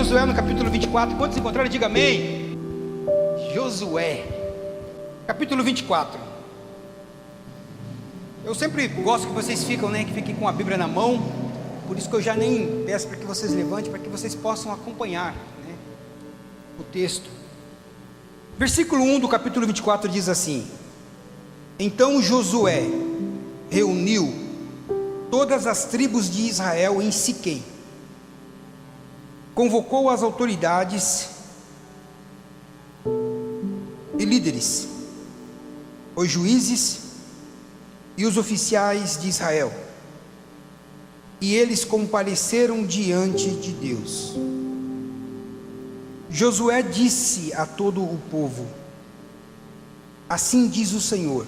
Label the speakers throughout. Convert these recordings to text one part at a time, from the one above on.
Speaker 1: Josué no capítulo 24. Quantos encontraram? Diga amém. Josué, capítulo 24. Eu sempre gosto que vocês que fiquem com a Bíblia na mão. Por isso que eu já nem peço para que vocês levantem, para que vocês possam acompanhar, né, o texto. Versículo 1 do capítulo 24 diz assim: Então Josué reuniu todas as tribos de Israel em Siquém, convocou as autoridades e líderes, os juízes e os oficiais de Israel, e eles compareceram diante de Deus. Josué disse a todo o povo: Assim diz o Senhor,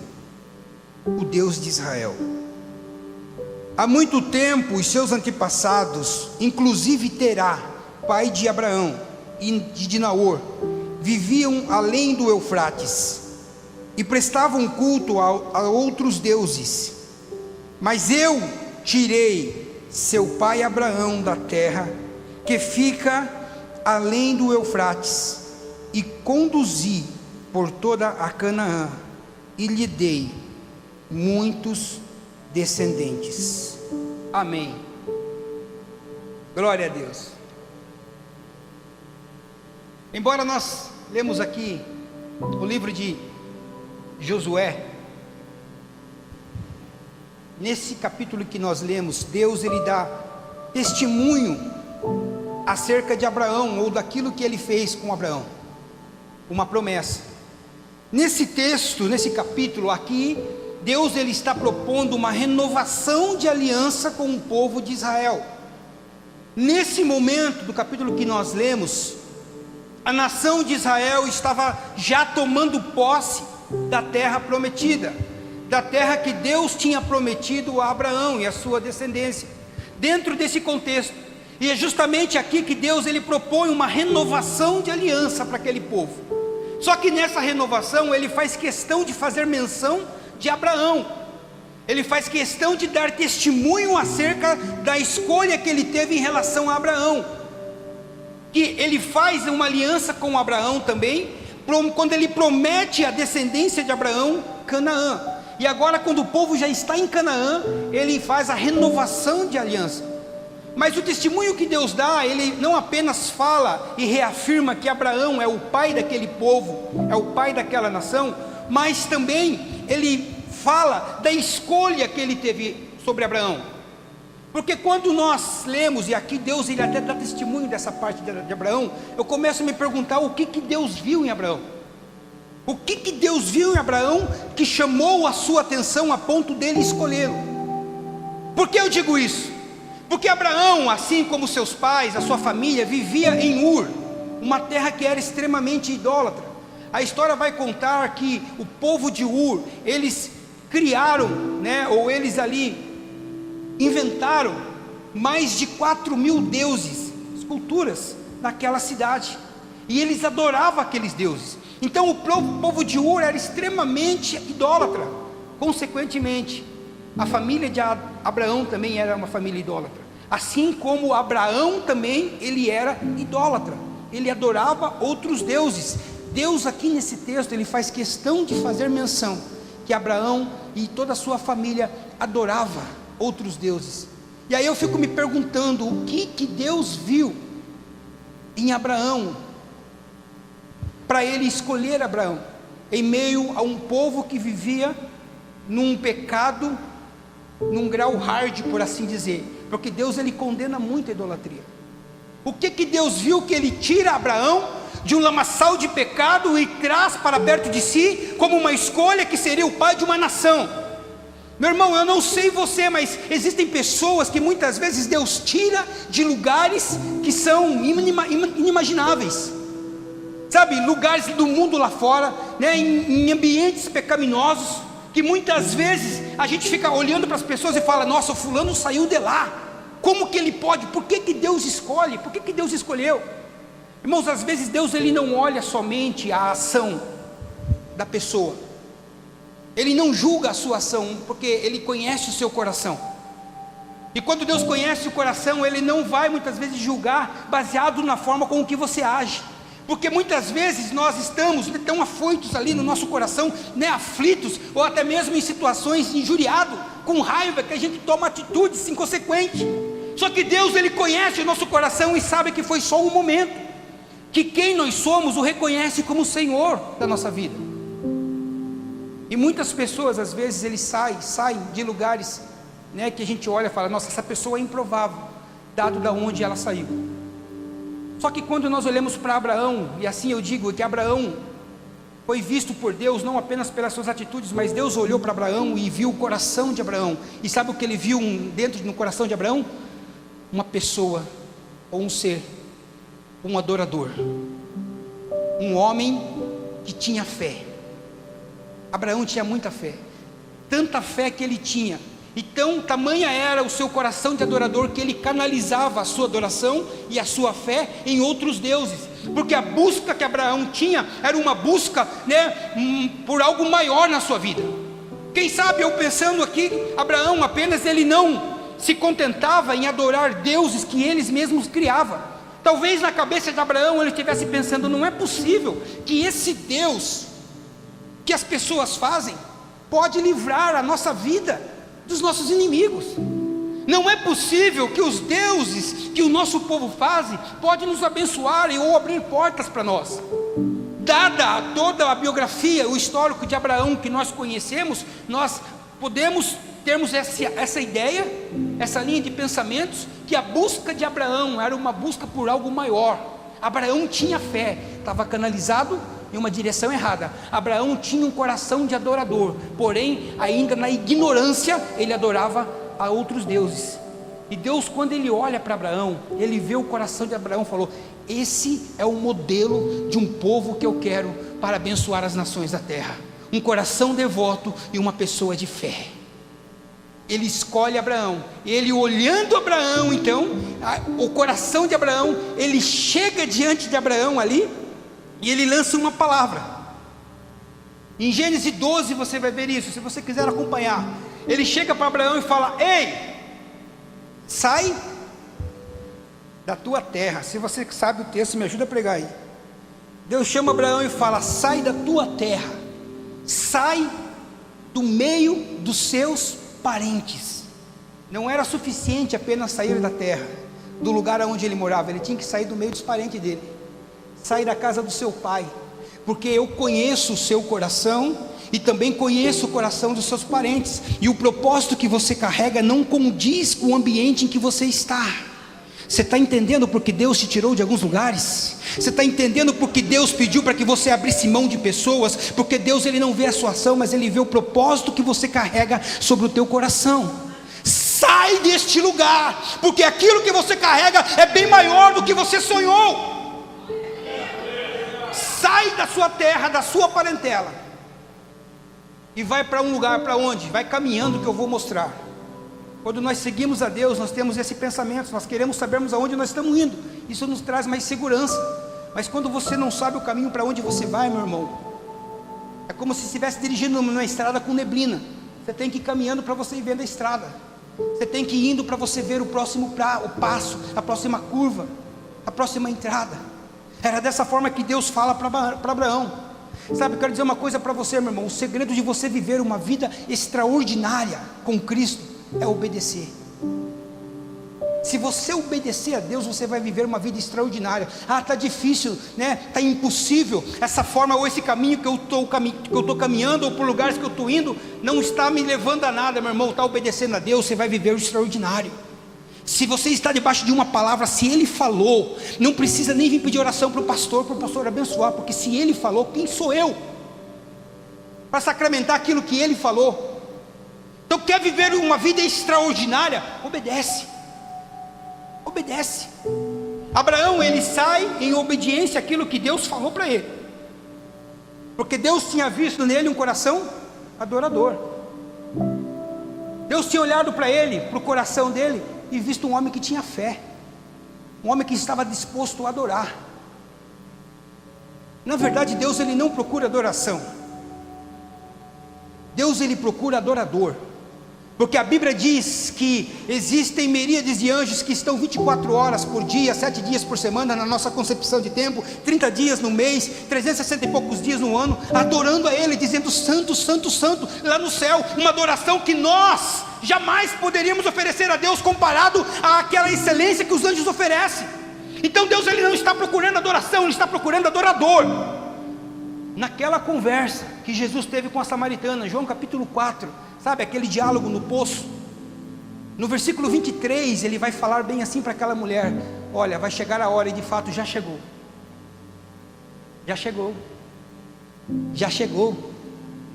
Speaker 1: o Deus de Israel: Há muito tempo os seus antepassados, inclusive Terá, pai de Abraão e de Naor, viviam além do Eufrates e prestavam culto a outros deuses. Mas eu tirei seu pai Abraão da terra que fica além do Eufrates e conduzi por toda a Canaã e lhe dei muitos descendentes. Amém. Glória a Deus. Embora nós lemos aqui o livro de Josué, nesse capítulo que nós lemos, Deus ele dá testemunho acerca de Abraão, ou daquilo que ele fez com Abraão, uma promessa. Nesse texto, nesse capítulo aqui, Deus ele está propondo uma renovação de aliança com o povo de Israel. Nesse momento do capítulo que nós lemos, a nação de Israel estava já tomando posse da terra prometida, da terra que Deus tinha prometido a Abraão e a sua descendência. Dentro desse contexto, e é justamente aqui que Deus ele propõe uma renovação de aliança para aquele povo. Só que nessa renovação ele faz questão de fazer menção de Abraão. Ele faz questão de dar testemunho acerca da escolha que ele teve em relação a Abraão. Que ele faz uma aliança com Abraão também, quando ele promete a descendência de Abraão, Canaã. E agora, quando o povo já está em Canaã, ele faz a renovação de aliança. Mas o testemunho que Deus dá, ele não apenas fala e reafirma que Abraão é o pai daquele povo, é o pai daquela nação, mas também ele fala da escolha que ele teve sobre Abraão. Porque quando nós lemos, e aqui Deus ele até dá testemunho dessa parte de Abraão, eu começo a me perguntar o que Deus viu em Abraão. O que Deus viu em Abraão que chamou a sua atenção a ponto dele escolhê-lo? Por que eu digo isso? Porque Abraão, assim como seus pais, a sua família, vivia em Ur, uma terra que era extremamente idólatra. A história vai contar que o povo de Ur, eles criaram, ou eles ali inventaram mais de 4.000 deuses, esculturas, naquela cidade. E eles adoravam aqueles deuses. Então o povo de Ur era extremamente idólatra. Consequentemente, a família de Abraão também era uma família idólatra. Assim como Abraão também, ele era idólatra. Ele adorava outros deuses. Deus aqui nesse texto, ele faz questão de fazer menção que Abraão e toda a sua família adorava outros deuses. E aí eu fico me perguntando, o que Deus viu em Abraão, para ele escolher Abraão, em meio a um povo que vivia num pecado, num grau hard, por assim dizer, porque Deus ele condena muito a idolatria. O que Deus viu que ele tira Abraão de um lamaçal de pecado e traz para perto de si, como uma escolha que seria o pai de uma nação? Meu irmão, eu não sei você, mas existem pessoas que muitas vezes Deus tira de lugares que são inimagináveis, sabe, lugares do mundo lá fora, em ambientes pecaminosos, que muitas vezes a gente fica olhando para as pessoas e fala: nossa, o fulano saiu de lá, como que ele pode? Por que Deus escolhe? Por que Deus escolheu? Irmãos, às vezes Deus ele não olha somente a ação da pessoa, Ele não julga a sua ação, porque Ele conhece o seu coração. E quando Deus conhece o coração, Ele não vai muitas vezes julgar baseado na forma com que você age, porque muitas vezes nós estamos tão afoitos ali no nosso coração, aflitos, ou até mesmo em situações injuriados, com raiva, que a gente toma atitudes inconsequentes. Só que Deus, Ele conhece o nosso coração e sabe que foi só um momento, que quem nós somos o reconhece como o Senhor da nossa vida. E muitas pessoas às vezes eles saem de lugares, que a gente olha e fala: nossa, essa pessoa é improvável, dado da onde ela saiu. Só que quando nós olhamos para Abraão, e assim eu digo que Abraão foi visto por Deus não apenas pelas suas atitudes, mas Deus olhou para Abraão e viu o coração de Abraão. E sabe o que Ele viu dentro no coração de Abraão? Uma pessoa, ou um ser, um adorador, um homem que tinha fé. Abraão tinha muita fé, tanta fé que ele tinha. Então, tamanha era o seu coração de adorador, que ele canalizava a sua adoração e a sua fé em outros deuses, porque a busca que Abraão tinha era uma busca, por algo maior na sua vida. Quem sabe, eu pensando aqui, Abraão apenas ele não se contentava em adorar deuses que eles mesmos criavam. Talvez na cabeça de Abraão ele estivesse pensando: não é possível que esse Deus que as pessoas fazem pode livrar a nossa vida dos nossos inimigos. Não é possível que os deuses que o nosso povo faz podem nos abençoar ou abrir portas para nós. Dada toda a biografia, o histórico de Abraão que nós conhecemos, nós podemos termos essa ideia, essa linha de pensamentos, que a busca de Abraão era uma busca por algo maior. Abraão tinha fé, estava canalizado em uma direção errada. Abraão tinha um coração de adorador, porém ainda na ignorância ele adorava a outros deuses. E Deus, quando Ele olha para Abraão, Ele vê o coração de Abraão e falou: esse é o modelo de um povo que eu quero para abençoar as nações da terra. Um coração devoto e uma pessoa de fé. Ele escolhe Abraão. Ele, olhando Abraão, então, o coração de Abraão, ele chega diante de Abraão ali, e ele lança uma palavra. Em Gênesis 12 você vai ver isso, se você quiser acompanhar. Ele chega para Abraão e fala: ei, sai da tua terra. Se você sabe o texto, me ajuda a pregar aí. Deus chama Abraão e fala: sai da tua terra, sai do meio dos seus parentes. Não era suficiente apenas sair da terra, do lugar onde ele morava. Ele tinha que sair do meio dos parentes dele, sair da casa do seu pai, porque eu conheço o seu coração e também conheço o coração dos seus parentes, e o propósito que você carrega não condiz com o ambiente em que você está. Você está entendendo porque Deus te tirou de alguns lugares? Você está entendendo porque Deus pediu para que você abrisse mão de pessoas? Porque Deus, Ele não vê a sua ação, mas Ele vê o propósito que você carrega sobre o teu coração. Sai deste lugar, porque aquilo que você carrega é bem maior do que você sonhou. Sai da sua terra, da sua parentela, e vai para um lugar, para onde? Vai caminhando, que eu vou mostrar. Quando nós seguimos a Deus, nós temos esse pensamento, nós queremos sabermos aonde nós estamos indo, isso nos traz mais segurança. Mas quando você não sabe o caminho para onde você vai, meu irmão, é como se estivesse dirigindo numa estrada com neblina. Você tem que ir caminhando para você ir vendo a estrada, você tem que ir indo para você ver o próximo o passo, a próxima curva, a próxima entrada. Era dessa forma que Deus fala para Abraão. Sabe, eu quero dizer uma coisa para você, meu irmão: o segredo de você viver uma vida extraordinária com Cristo é obedecer. Se você obedecer a Deus, você vai viver uma vida extraordinária. Está difícil, está impossível, essa forma ou esse caminho que eu estou caminhando, ou por lugares que eu estou indo, não está me levando a nada, meu irmão. Está obedecendo a Deus, você vai viver o extraordinário. Se você está debaixo de uma palavra, se Ele falou, não precisa nem vir pedir oração para o pastor abençoar, porque se Ele falou, quem sou eu para sacramentar aquilo que Ele falou? Então, quer viver uma vida extraordinária? Obedece. Obedece. Abraão, ele sai em obediência àquilo que Deus falou para ele, porque Deus tinha visto nele um coração adorador. Deus tinha olhado para ele, para o coração dele, e visto um homem que tinha fé, um homem que estava disposto a adorar. Na verdade, Deus, Ele não procura adoração. Deus, Ele procura adorador. Porque a Bíblia diz que existem miríades de anjos que estão 24 horas por dia, 7 dias por semana, na nossa concepção de tempo, 30 dias no mês, 360 e poucos dias no ano, adorando a Ele, dizendo santo, santo, santo, lá no céu. Uma adoração que nós jamais poderíamos oferecer a Deus, comparado àquela excelência que os anjos oferecem. Então Deus, Ele não está procurando adoração, Ele está procurando adorador. Naquela conversa que Jesus teve com a samaritana, João capítulo 4, sabe aquele diálogo no poço? No versículo 23, ele vai falar bem assim para aquela mulher: olha, vai chegar a hora, e de fato já chegou. Já chegou. Já chegou.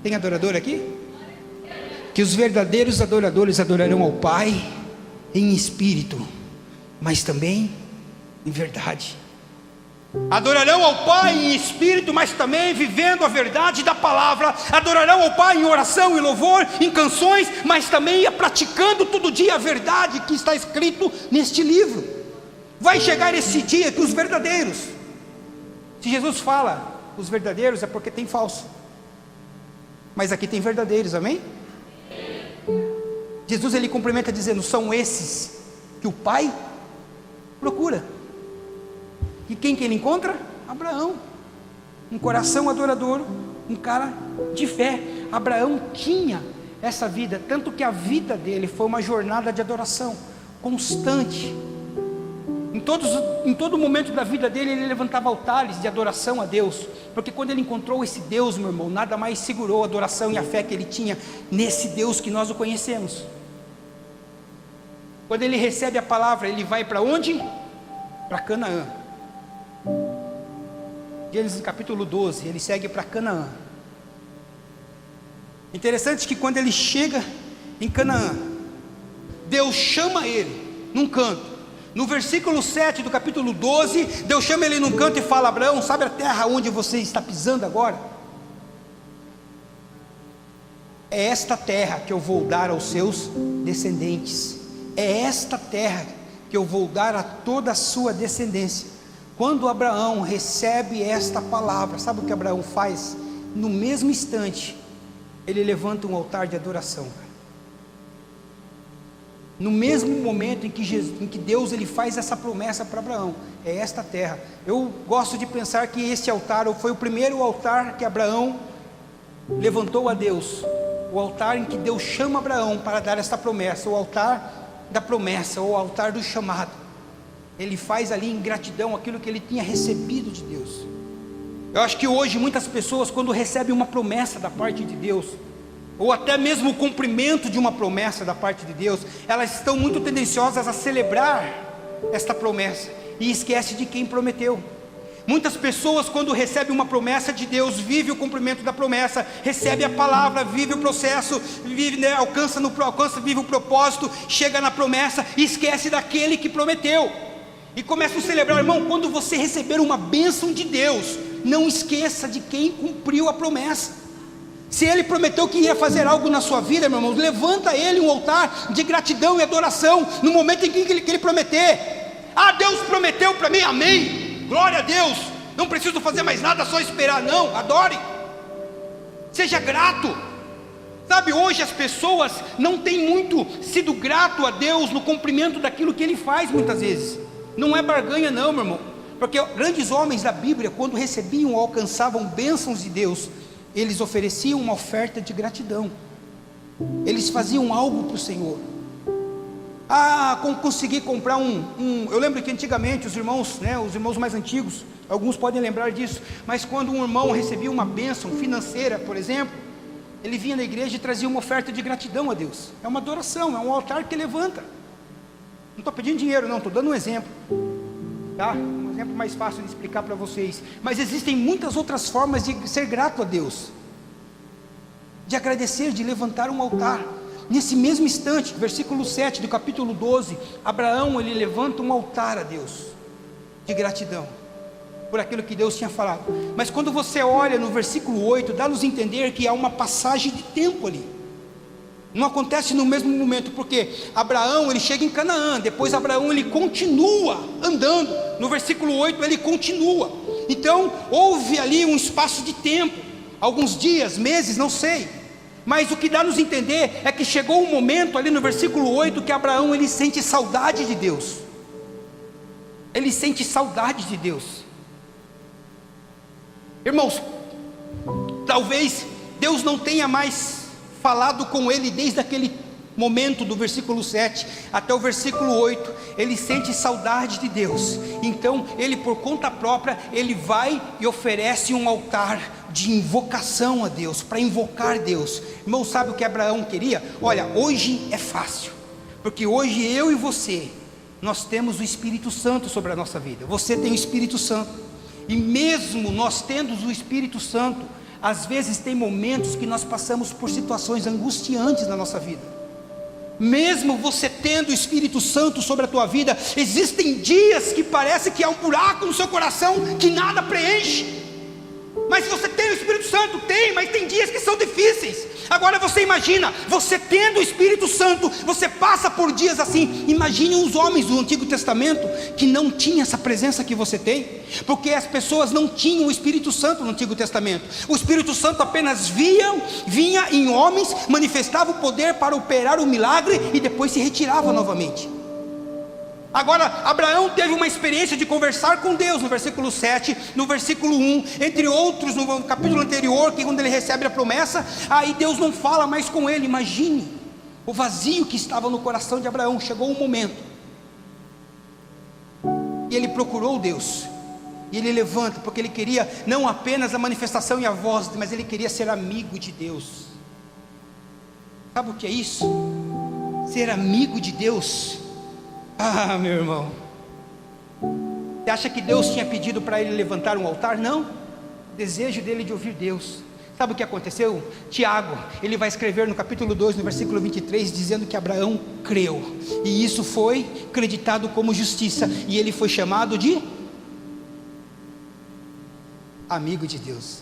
Speaker 1: Tem adorador aqui? Que os verdadeiros adoradores adorarão ao Pai em espírito, mas também em verdade. Adorarão ao Pai em espírito, mas também vivendo a verdade da palavra. Adorarão ao Pai em oração e louvor, em canções, mas também praticando todo dia a verdade que está escrito neste livro. Vai chegar esse dia que os verdadeiros, se Jesus fala os verdadeiros, é porque tem falso, mas aqui tem verdadeiros, amém? Jesus, ele complementa dizendo: são esses que o Pai procura. E quem que ele encontra? Abraão, um coração adorador, um cara de fé. Abraão tinha essa vida, tanto que a vida dele foi uma jornada de adoração constante. Em todo momento da vida dele, ele levantava altares de adoração a Deus, porque quando ele encontrou esse Deus, meu irmão, nada mais segurou a adoração e a fé que ele tinha nesse Deus que nós o conhecemos. Quando ele recebe a palavra, ele vai para onde? Para Canaã. Gênesis capítulo 12, ele segue para Canaã. Interessante que quando ele chega em Canaã, Deus chama ele num canto. No versículo 7 do capítulo 12, Deus chama ele num canto e fala: Abraão, sabe a terra onde você está pisando agora? É esta terra que eu vou dar aos seus descendentes. É esta terra que eu vou dar a toda a sua descendência. Quando Abraão recebe esta palavra, sabe o que Abraão faz? No mesmo instante, ele levanta um altar de adoração. No mesmo momento em que Deus ele faz essa promessa para Abraão: é esta terra. Eu gosto de pensar que esse altar foi o primeiro altar que Abraão levantou a Deus. O altar em que Deus chama Abraão para dar esta promessa, o altar da promessa, ou o altar do chamado. Ele faz ali em gratidão aquilo que ele tinha recebido de Deus. Eu acho que hoje muitas pessoas, quando recebem uma promessa da parte de Deus, ou até mesmo o cumprimento de uma promessa da parte de Deus, elas estão muito tendenciosas a celebrar esta promessa e esquece de quem prometeu. Muitas pessoas, quando recebem uma promessa de Deus, vive o cumprimento da promessa, recebe a palavra, vive o processo, vive, né, alcança, vive o propósito, chega na promessa e esquece daquele que prometeu. E começa a celebrar, irmão, quando você receber uma bênção de Deus, não esqueça de quem cumpriu a promessa. Se Ele prometeu que ia fazer algo na sua vida, meu irmão, levanta Ele um altar de gratidão e adoração, no momento em que Ele prometer. Ah, Deus prometeu para mim, amém, glória a Deus, não preciso fazer mais nada, só esperar. Não, adore, seja grato. Sabe, hoje as pessoas não têm muito sido grato a Deus no cumprimento daquilo que Ele faz muitas vezes. Não é barganha não, meu irmão, porque grandes homens da Bíblia, quando recebiam ou alcançavam bênçãos de Deus, eles ofereciam uma oferta de gratidão, eles faziam algo para o Senhor. Ah, consegui comprar eu lembro que antigamente os irmãos, né, os irmãos mais antigos, alguns podem lembrar disso, mas quando um irmão recebia uma bênção financeira, por exemplo, ele vinha na igreja e trazia uma oferta de gratidão a Deus. É uma adoração, é um altar que levanta. Não estou pedindo dinheiro não, estou dando um exemplo, tá? Um exemplo mais fácil de explicar para vocês. Mas existem muitas outras formas de ser grato a Deus, de agradecer, de levantar um altar. Nesse mesmo instante, versículo 7 do capítulo 12, Abraão, ele levanta um altar a Deus, de gratidão, por aquilo que Deus tinha falado. Mas quando você olha no versículo 8, dá-nos a entender que há uma passagem de tempo ali. Não acontece no mesmo momento, porque Abraão, ele chega em Canaã, depois Abraão, ele continua andando, no versículo 8 ele continua. Então, houve ali um espaço de tempo, alguns dias, meses, não sei, Mas o que dá a nos entender é que chegou um momento ali no versículo 8 que Abraão ele sente saudade de Deus. Ele sente saudade de Deus. Irmãos, talvez Deus não tenha mais falado com ele desde aquele momento do versículo 7 até o versículo 8, ele sente saudade de Deus. Então ele, por conta própria, ele vai e oferece um altar de invocação a Deus, para invocar Deus. Irmão, sabe o que Abraão queria? Olha, hoje é fácil, porque hoje eu e você, nós temos o Espírito Santo sobre a nossa vida. Você tem o Espírito Santo, e mesmo nós tendo o Espírito Santo, às vezes tem momentos que nós passamos por situações angustiantes na nossa vida. Mesmo você tendo o Espírito Santo sobre a tua vida, existem dias que parece que há um buraco no seu coração que nada preenche. Mas você tem o Espírito Santo? Tem, mas tem dias que são difíceis. Agora você imagina, você tendo o Espírito Santo, você passa por dias assim. Imagine os homens do Antigo Testamento que não tinham essa presença que você tem, porque as pessoas não tinham o Espírito Santo no Antigo Testamento. O Espírito Santo apenas vinha em homens, manifestava o poder para operar o milagre e depois se retirava novamente. Agora, Abraão teve uma experiência de conversar com Deus, no versículo 7, no versículo 1, entre outros, no capítulo anterior, que quando ele recebe a promessa, aí Deus não fala mais com ele. Imagine o vazio que estava no coração de Abraão. Chegou um momento, e ele procurou Deus, e ele levanta, porque ele queria não apenas a manifestação e a voz, mas ele queria ser amigo de Deus. Sabe o que é isso? Ser amigo de Deus. Ah, meu irmão, você acha que Deus tinha pedido para ele levantar um altar? Não, o desejo dele de ouvir Deus. Sabe o que aconteceu? Tiago, ele vai escrever no capítulo 2, no versículo 23, dizendo que Abraão creu, e isso foi acreditado como justiça, e ele foi chamado de amigo de Deus.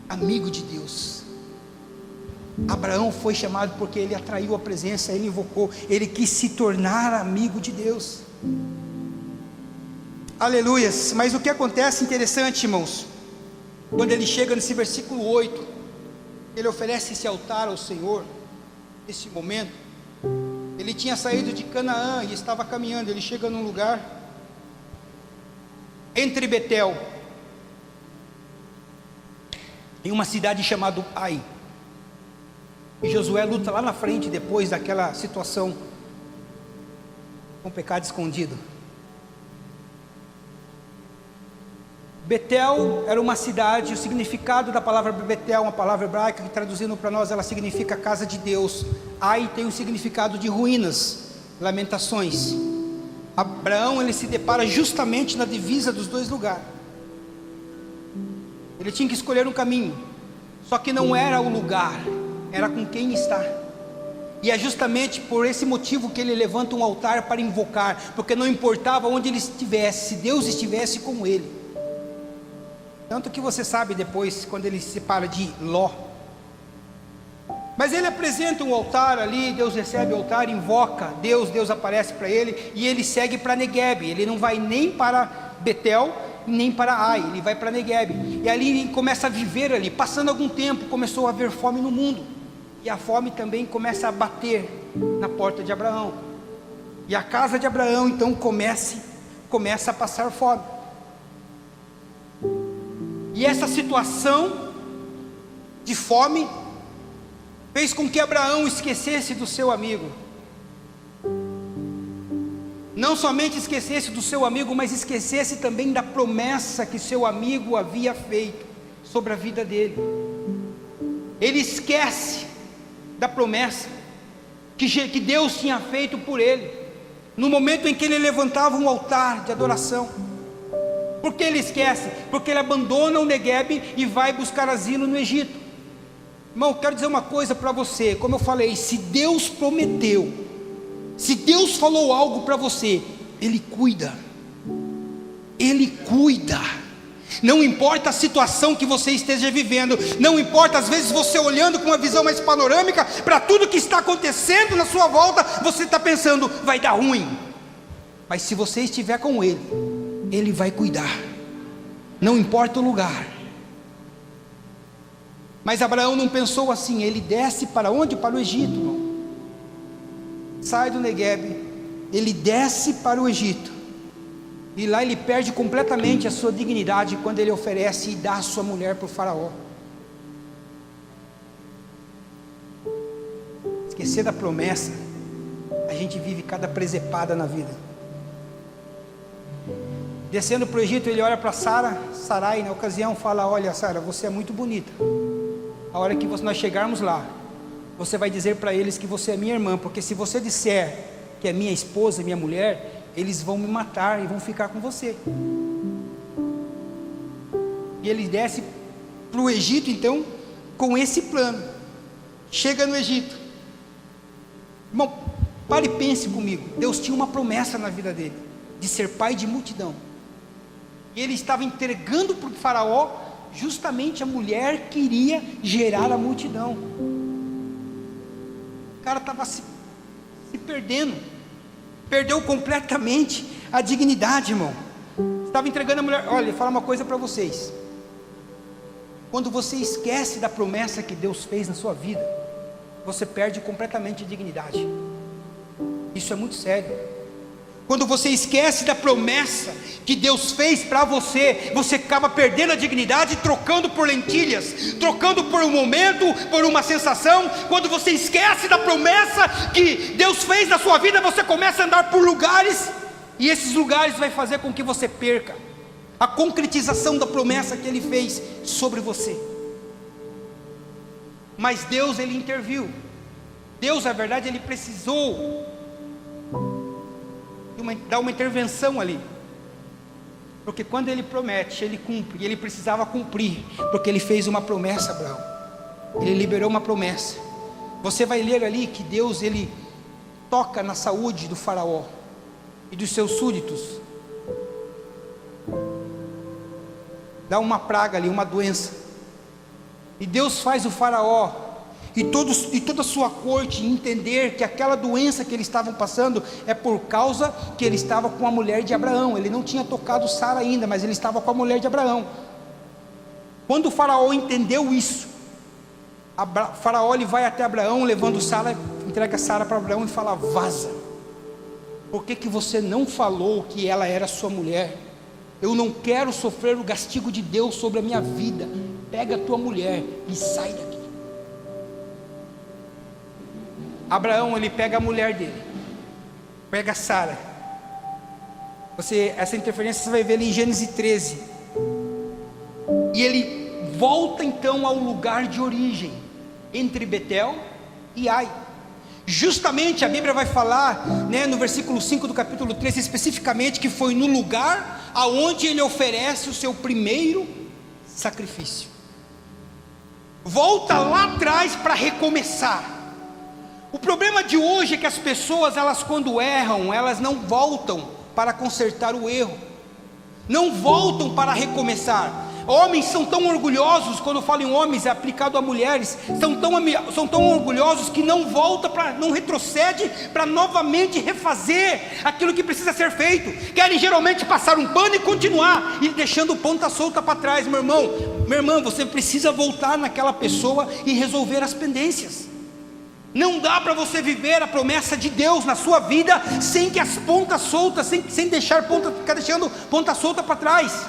Speaker 1: Amigo de Deus. Abraão foi chamado porque ele atraiu a presença, ele invocou, ele quis se tornar amigo de Deus. Aleluias. Mas o que acontece interessante, irmãos, quando ele chega nesse versículo 8, ele oferece esse altar ao Senhor. Nesse momento, ele tinha saído de Canaã e estava caminhando. Ele chega num lugar entre Betel e uma cidade chamada Ai. E Josué luta lá na frente, depois daquela situação com o pecado escondido. Betel era uma cidade. O significado da palavra Betel é uma palavra hebraica que, traduzindo para nós, ela significa casa de Deus. Ai tem o significado de ruínas, lamentações. Abraão, ele se depara justamente na divisa dos dois lugares. Ele tinha que escolher um caminho, só que não era o lugar, era com quem está. E é justamente por esse motivo que ele levanta um altar para invocar, porque não importava onde ele estivesse, se Deus estivesse com ele. Tanto que você sabe depois, quando ele se separa de Ló. Mas ele apresenta um altar ali, Deus recebe o altar, invoca Deus, Deus aparece para ele, e ele segue para Neguebe. Ele não vai nem para Betel, nem para Ai, ele vai para Neguebe. E ali ele começa a viver ali. Passando algum tempo, começou a haver fome no mundo. E a fome também começa a bater na porta de Abraão. E a casa de Abraão então começa a passar fome. E essa situação de fome fez com que Abraão esquecesse do seu amigo. Não somente esquecesse do seu amigo, mas esquecesse também da promessa que seu amigo havia feito sobre a vida dele. Ele esquece da promessa que Deus tinha feito por ele, no momento em que ele levantava um altar de adoração. Por que ele esquece? Porque ele abandona o Neguebe e vai buscar asilo no Egito. Irmão, quero dizer uma coisa para você. Como eu falei, se Deus prometeu, se Deus falou algo para você, Ele cuida. Ele cuida. Não importa a situação que você esteja vivendo, não importa, às vezes você olhando com uma visão mais panorâmica para tudo que está acontecendo na sua volta, você está pensando, vai dar ruim. Mas se você estiver com Ele, Ele vai cuidar. Não importa o lugar. Mas Abraão não pensou assim. Ele desce para onde? Para o Egito, irmão. Sai do Neguebe, ele desce para o Egito, e lá ele perde completamente a sua dignidade quando ele oferece e dá a sua mulher para o faraó. Esquecer da promessa, a gente vive cada presepada na vida. Descendo para o Egito, ele olha para Sarai na ocasião, fala: olha, Sara, você é muito bonita. A hora que nós chegarmos lá, você vai dizer para eles que você é minha irmã, porque se você disser que é minha esposa, minha mulher, eles vão me matar e vão ficar com você. E ele desce para o Egito, então, com esse plano. Chega no Egito. Irmão, pare e pense comigo. Deus tinha uma promessa na vida dele, de ser pai de multidão. E ele estava entregando para o faraó justamente a mulher que iria gerar a multidão. O cara estava se perdendo. Perdeu completamente a dignidade, irmão. Estava entregando a mulher. Olha, vou falar uma coisa para vocês. Quando você esquece da promessa que Deus fez na sua vida, você perde completamente a dignidade. Isso é muito sério. Quando você esquece da promessa que Deus fez para você, você acaba perdendo a dignidade, trocando por lentilhas, trocando por um momento, por uma sensação. Quando você esquece da promessa que Deus fez na sua vida, você começa a andar por lugares, e esses lugares vai fazer com que você perca a concretização da promessa que Ele fez sobre você. Mas Deus, Ele interviu. Deus, na verdade, Ele precisou dar uma intervenção ali, porque quando Ele promete, Ele cumpre, e Ele precisava cumprir, porque Ele fez uma promessa a Abraão. Ele liberou uma promessa. Você vai ler ali que Deus, Ele toca na saúde do faraó e dos seus súditos, dá uma praga ali, uma doença, e Deus faz o faraó e toda a sua corte entender que aquela doença que eles estavam passando é por causa que ele estava com a mulher de Abraão. Ele não tinha tocado Sara ainda, mas ele estava com a mulher de Abraão. Quando o faraó entendeu isso, o faraó ele vai até Abraão, levando Sara, entrega Sara para Abraão e fala: vaza. Por que você não falou que ela era sua mulher? Eu não quero sofrer o castigo de Deus sobre a minha vida. Pega a tua mulher e sai daqui. Abraão, ele pega a mulher dele, pega Sara. Essa interferência você vai ver ali em Gênesis 13. E ele volta então ao lugar de origem, entre Betel e Ai. Justamente a Bíblia vai falar, né, no versículo 5 do capítulo 13, especificamente, que foi no lugar aonde ele oferece o seu primeiro sacrifício. Volta lá atrás para recomeçar. O problema de hoje é que as pessoas, elas quando erram, elas não voltam para consertar o erro, não voltam para recomeçar. Homens são tão orgulhosos, quando eu falo em homens é aplicado a mulheres, são tão orgulhosos que não volta não retrocede para novamente refazer aquilo que precisa ser feito. Querem geralmente passar um pano e continuar, e deixando ponta solta para trás. Meu irmão, minha irmã, você precisa voltar naquela pessoa e resolver as pendências. Não dá para você viver a promessa de Deus na sua vida sem que as pontas soltas, sem ficar deixando ponta solta para trás.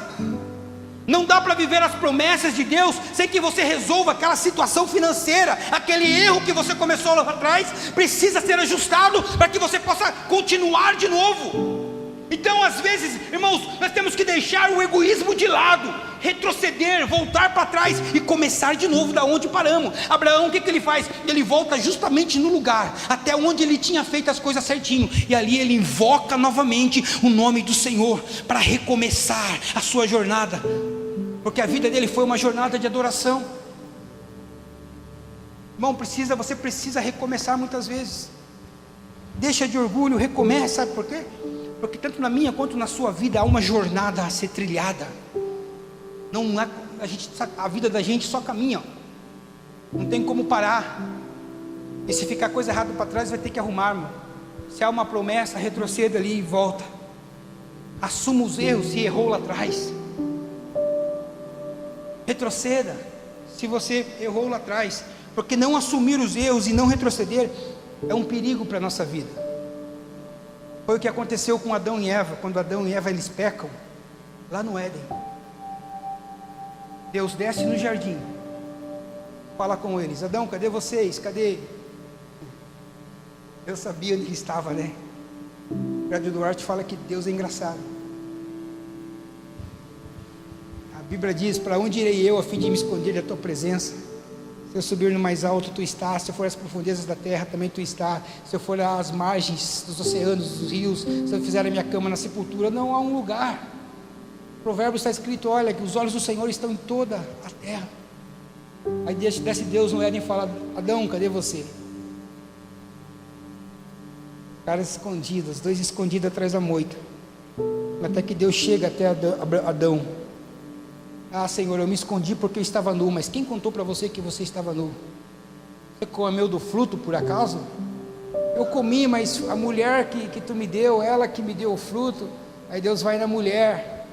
Speaker 1: Não dá para viver as promessas de Deus sem que você resolva aquela situação financeira. Aquele erro que você começou lá atrás precisa ser ajustado para que você possa continuar de novo. Então, às vezes, irmãos, nós temos que deixar o egoísmo de lado, retroceder, voltar para trás e começar de novo da onde paramos. Abraão, o que ele faz? Ele volta justamente no lugar até onde ele tinha feito as coisas certinho, e ali ele invoca novamente o nome do Senhor para recomeçar a sua jornada, porque a vida dele foi uma jornada de adoração. Irmão, você precisa recomeçar muitas vezes. Deixa de orgulho, recomeça. Sabe por quê? Porque tanto na minha quanto na sua vida há uma jornada a ser trilhada. A vida da gente só caminha, não tem como parar. E se ficar coisa errada para trás, vai ter que arrumar, irmão. Se há uma promessa, retroceda ali e volta. Assuma os erros se errou lá atrás. Retroceda. se você errou lá atrás, porque não assumir os erros e não retroceder é um perigo para a nossa vida. Foi o que aconteceu com Adão e Eva, quando Adão e Eva eles pecam, lá no Éden. Deus desce no jardim, fala com eles: Adão, cadê vocês? Cadê ele? Eu sabia onde ele estava, né? O Fred Duarte fala que Deus é engraçado. A Bíblia diz: para onde irei eu a fim de me esconder da tua presença? Se eu subir no mais alto, tu estás. Se eu for às profundezas da terra, também tu estás. Se eu for às margens dos oceanos, dos rios, se eu fizer a minha cama na sepultura, não há um lugar. O provérbio está escrito: olha, que os olhos do Senhor estão em toda a terra. Aí desce Deus no Éden e fala: Adão, cadê você? Caras escondidos, dois escondidos atrás da moita. Até que Deus chega até Adão. Ah, Senhor, eu me escondi porque eu estava nu. Mas quem contou para você que você estava nu? Você comeu do fruto por acaso? Eu comi, mas a mulher que tu me deu, ela que me deu o fruto. Aí Deus vai na mulher: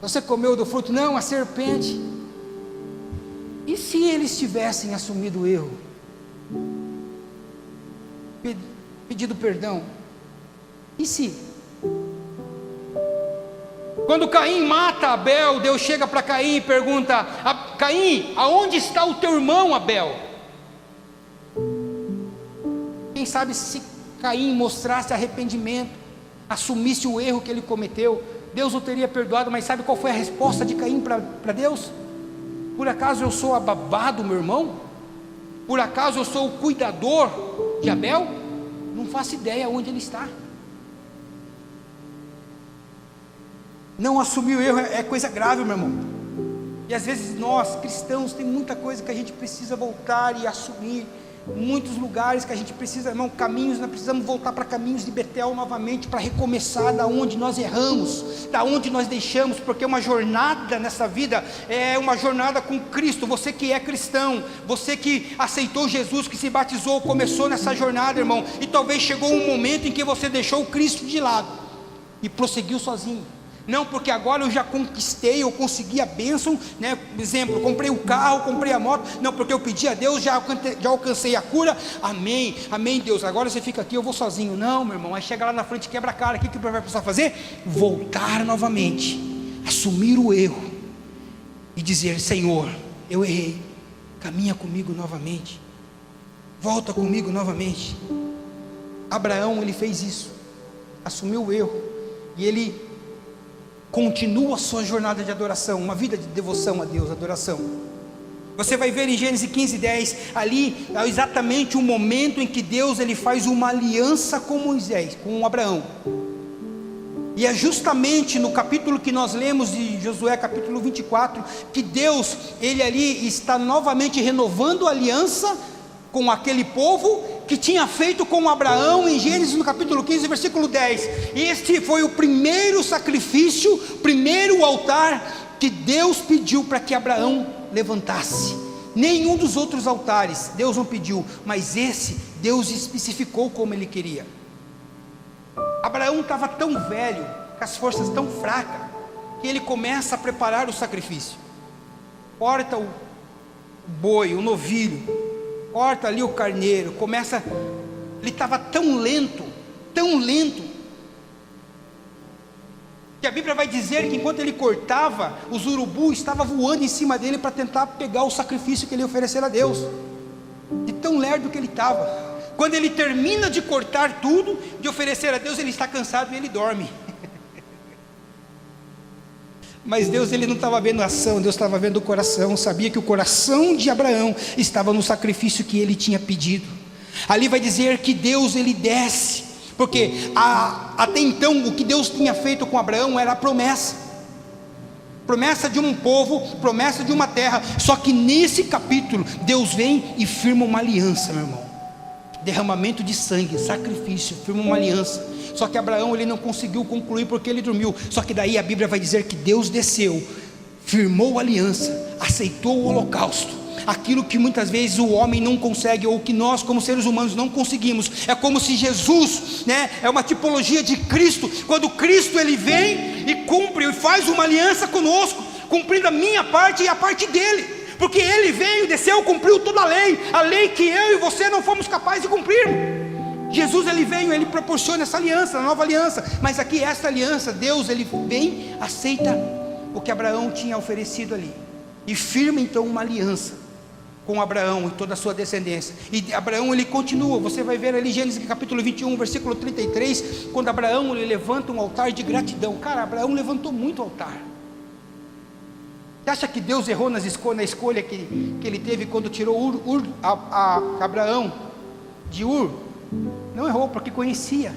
Speaker 1: você comeu do fruto? Não, a serpente. E se eles tivessem assumido o erro, pedido perdão? E se? Quando Caim mata Abel, Deus chega para Caim e pergunta: Caim, aonde está o teu irmão Abel? Quem sabe se Caim mostrasse arrependimento, assumisse o erro que ele cometeu, Deus o teria perdoado. Mas sabe qual foi a resposta de Caim para Deus? Por acaso eu sou a babá do meu irmão? Por acaso eu sou o cuidador de Abel? Não faço ideia onde ele está. Não assumir o erro é coisa grave, meu irmão. E às vezes nós, cristãos, tem muita coisa que a gente precisa voltar e assumir. Muitos lugares que a gente precisa, irmão, caminhos, nós precisamos voltar para caminhos de Betel novamente, para recomeçar da onde nós erramos, da onde nós deixamos, porque uma jornada nessa vida é uma jornada com Cristo. Você que é cristão, você que aceitou Jesus, que se batizou, começou nessa jornada, irmão, e talvez chegou um momento em que você deixou o Cristo de lado e prosseguiu sozinho. Não, porque agora eu já conquistei, eu consegui a bênção, né? Exemplo, comprei o carro, comprei a moto. Não, porque eu pedi a Deus, já alcancei a cura. Amém, amém, Deus. Agora você fica aqui, eu vou sozinho. Não, meu irmão, aí chega lá na frente, quebra a cara. O que vai precisar fazer? Voltar novamente, assumir o erro e dizer: Senhor, eu errei, caminha comigo novamente, volta comigo novamente. Abraão, ele fez isso, assumiu o erro, e ele continua a sua jornada de adoração, uma vida de devoção a Deus, adoração. Você vai ver em Gênesis 15:10, ali é exatamente o momento em que Deus ele faz uma aliança com Moisés, com Abraão. E é justamente no capítulo que nós lemos de Josué, capítulo 24, que Deus, ele ali está novamente renovando a aliança com aquele povo que tinha feito com Abraão em Gênesis no capítulo 15, versículo 10. Este foi o primeiro sacrifício, primeiro altar que Deus pediu para que Abraão levantasse. Nenhum dos outros altares Deus não pediu, mas esse Deus especificou como ele queria. Abraão estava tão velho, com as forças tão fracas, que ele começa a preparar o sacrifício. Corta o boi, o novilho, corta ali o carneiro, começa, ele estava tão lento, que a Bíblia vai dizer que enquanto ele cortava, os urubus estavam voando em cima dele para tentar pegar o sacrifício que ele ia oferecer a Deus, de tão lerdo que ele estava. Quando ele termina de cortar tudo, de oferecer a Deus, ele está cansado e ele dorme. Mas Deus, ele não estava vendo a ação, Deus estava vendo o coração. Sabia que o coração de Abraão estava no sacrifício que ele tinha pedido. Ali vai dizer que Deus, ele desce, porque até então o que Deus tinha feito com Abraão era a promessa de um povo, promessa de uma terra. Só que nesse capítulo Deus vem e firma uma aliança, meu irmão. Derramamento de sangue, sacrifício, firma uma aliança. Só que Abraão, ele não conseguiu concluir porque ele dormiu. Só que daí a Bíblia vai dizer que Deus desceu, firmou a aliança, aceitou o holocausto. Aquilo que muitas vezes o homem não consegue, ou que nós como seres humanos não conseguimos. É como se Jesus, né, é uma tipologia de Cristo. Quando Cristo ele vem e cumpre e faz uma aliança conosco, cumprindo a minha parte e a parte dele. porque Ele veio, desceu, cumpriu toda a lei que eu e você não fomos capazes de cumprir. Jesus, Ele veio, Ele proporciona essa aliança, a nova aliança, mas aqui essa aliança, Deus, Ele vem, aceita o que Abraão tinha oferecido ali, e firma então uma aliança com Abraão e toda a sua descendência. E Abraão, ele continua, você vai ver ali Gênesis capítulo 21, versículo 33, quando Abraão, ele levanta um altar de gratidão. Cara, Abraão levantou muito altar. Você acha que Deus errou na escolha que ele teve quando tirou Abraão de Ur? Não errou, porque conhecia.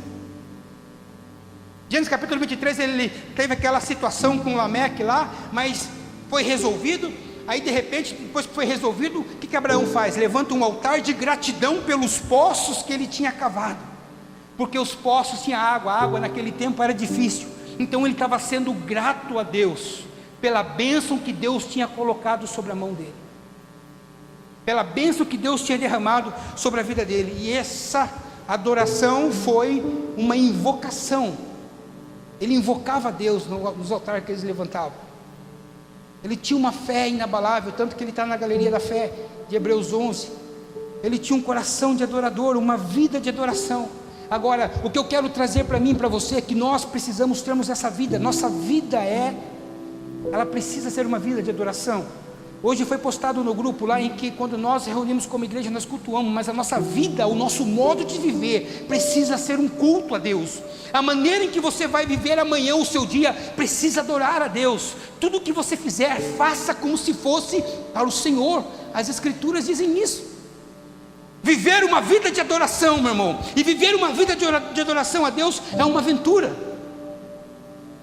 Speaker 1: Gênesis capítulo 23, ele teve aquela situação com Lameque lá, mas foi resolvido. Aí de repente, depois que foi resolvido, o que Abraão faz? Levanta um altar de gratidão pelos poços que ele tinha cavado, porque os poços tinham água, a água naquele tempo era difícil. Então ele estava sendo grato a Deus pela bênção que Deus tinha colocado sobre a mão dele, pela bênção que Deus tinha derramado sobre a vida dele. E essa adoração foi uma invocação. Ele invocava a Deus nos altares que eles levantavam. Ele tinha uma fé inabalável, tanto que ele está na galeria da fé de Hebreus 11. Ele tinha um coração de adorador, uma vida de adoração. Agora, o que eu quero trazer para mim e para você é que nós precisamos termos essa vida. Nossa vida ela precisa ser uma vida de adoração. Hoje foi postado no grupo lá em que quando nós reunimos como igreja nós cultuamos, mas a nossa vida, o nosso modo de viver precisa ser um culto a Deus. A maneira em que você vai viver amanhã o seu dia precisa adorar a Deus. Tudo o que você fizer, faça como se fosse para o Senhor. As Escrituras dizem isso. Viver uma vida de adoração, meu irmão, e viver uma vida de adoração a Deus é uma aventura.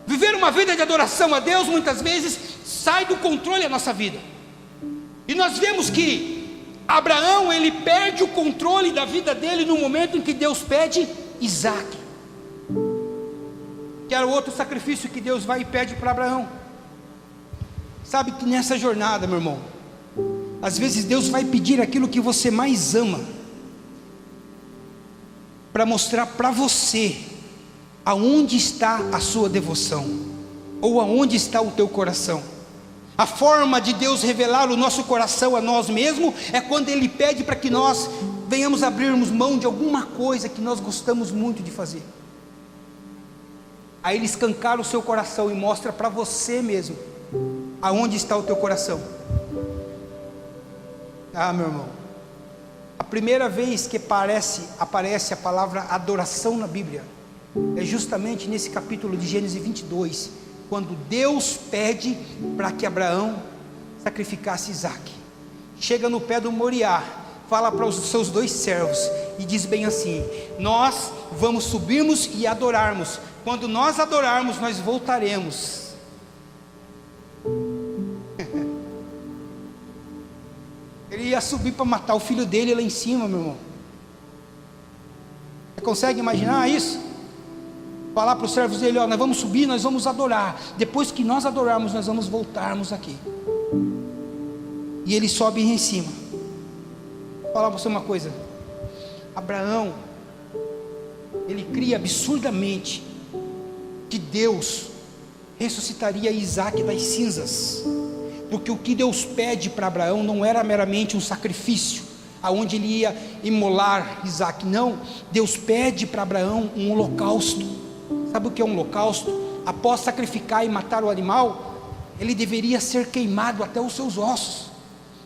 Speaker 1: Viver uma vida de adoração a Deus muitas vezes sai do controle da nossa vida. E nós vemos que Abraão, ele perde o controle da vida dele no momento em que Deus pede Isaque, que era o outro sacrifício que Deus vai e pede para Abraão. Sabe que nessa jornada, meu irmão, às vezes Deus vai pedir aquilo que você mais ama, para mostrar para você aonde está a sua devoção, ou aonde está o teu coração. A forma de Deus revelar o nosso coração a nós mesmos é quando Ele pede para que nós venhamos abrirmos mão de alguma coisa que nós gostamos muito de fazer. Aí Ele escancara o seu coração e mostra para você mesmo aonde está o teu coração. Ah, meu irmão, a primeira vez que aparece a palavra adoração na Bíblia é justamente nesse capítulo de Gênesis 22, quando Deus pede para que Abraão sacrificasse Isaque. Chega no pé do Moriá, fala para os seus 2 servos e diz bem assim: nós vamos subirmos e adorarmos. Quando nós adorarmos, nós voltaremos. Ele ia subir para matar o filho dele lá em cima, meu irmão. Você consegue imaginar isso? Falar para os servos dele: ó, nós vamos subir, nós vamos adorar. Depois que nós adorarmos, nós vamos voltarmos aqui. E ele sobe em cima. Vou falar para você uma coisa. Abraão, ele cria absurdamente que Deus ressuscitaria Isaque das cinzas, porque o que Deus pede para Abraão não era meramente um sacrifício, aonde ele ia imolar Isaque. Não, Deus pede para Abraão um holocausto. Sabe o que é um holocausto? Após sacrificar e matar o animal, ele deveria ser queimado até os seus ossos.